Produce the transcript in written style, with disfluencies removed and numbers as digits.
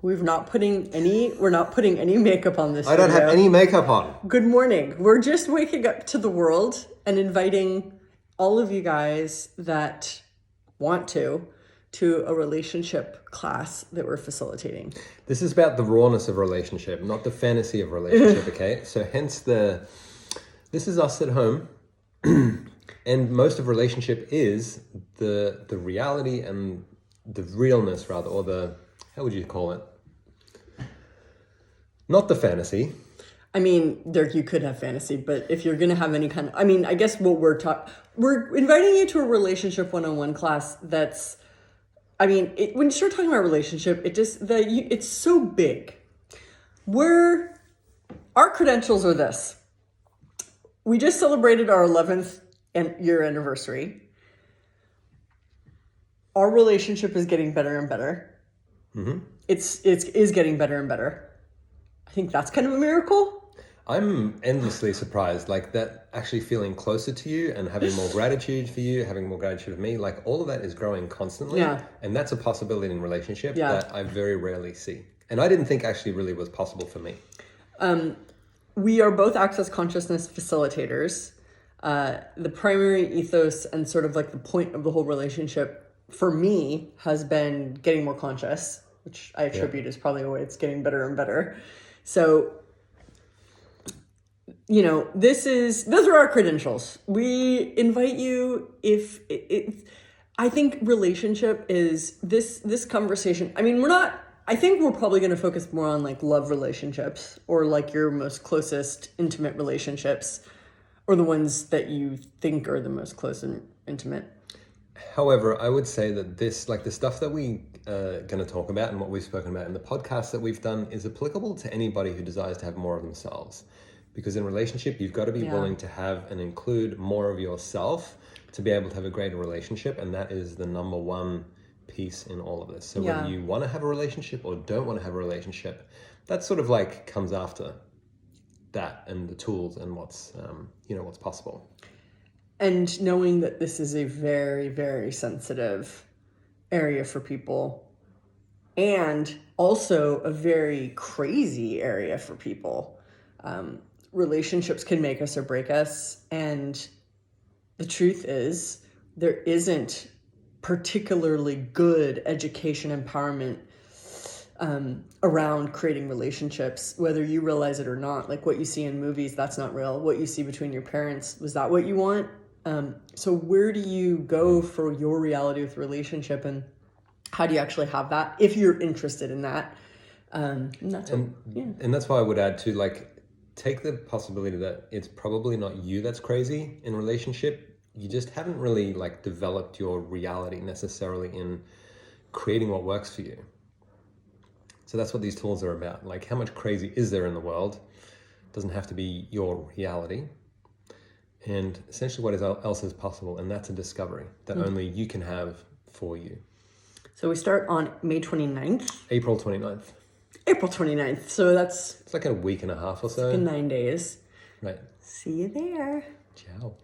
We're not putting any makeup on this I don't have any makeup on. Good morning. We're just waking up to the world and inviting all of you guys that want to a relationship class that we're facilitating. This is about the rawness of relationship, not the fantasy of relationship, okay? So hence this is us at home. And most of relationship is the reality and the realness, rather, or the, how would you call it? Not the fantasy. I mean, you could have fantasy, but if you're going to have any kind of, I guess what we're inviting you to a relationship one-on-one class that's, when you start talking about relationship, it's so big. Our credentials are this. We just celebrated our 11th year anniversary. Our relationship is getting better and better. Mm-hmm. It's getting better and better. I think that's kind of a miracle. I'm endlessly surprised, like that actually feeling closer to you and having more gratitude for you, having more gratitude of me, like all of that is growing constantly. Yeah. And that's a possibility in relationship that I very rarely see. And I didn't think actually really was possible for me. We are both access consciousness facilitators. The primary ethos and sort of like the point of the whole relationship for me has been getting more conscious, which I attribute is probably the way it's getting better and better. So, those are our credentials. We invite you I think relationship is this conversation. I think we're probably going to focus more on like love relationships or like your most closest intimate relationships or the ones that you think are the most close and intimate. However, I would say that this, like the stuff that we are going to talk about and what we've spoken about in the podcast that we've done is applicable to anybody who desires to have more of themselves. Because in relationship, you've got to be willing to have and include more of yourself to be able to have a greater relationship. And that is the number one piece in all of this. So whether you want to have a relationship or don't want to have a relationship, that sort of like comes after that and the tools and what's possible. And knowing that this is a very, very sensitive area for people and also a very crazy area for people. Relationships can make us or break us. And the truth is there isn't particularly good education empowerment around creating relationships, whether you realize it or not. Like what you see in movies, that's not real. What you see between your parents, was that what you want? So where do you go for your reality with relationship, and how do you actually have that if you're interested in that? And that's why I would add to like, take the possibility that it's probably not you that's crazy in relationship. You just haven't really like developed your reality necessarily in creating what works for you. So that's what these tools are about. Like how much crazy is there in the world? It doesn't have to be your reality. And essentially what else is possible. And that's a discovery that only you can have for you. So we start on May 29th. April 29th. April 29th. So it's like a week and a half or so. Like 9 days. Right. See you there. Ciao.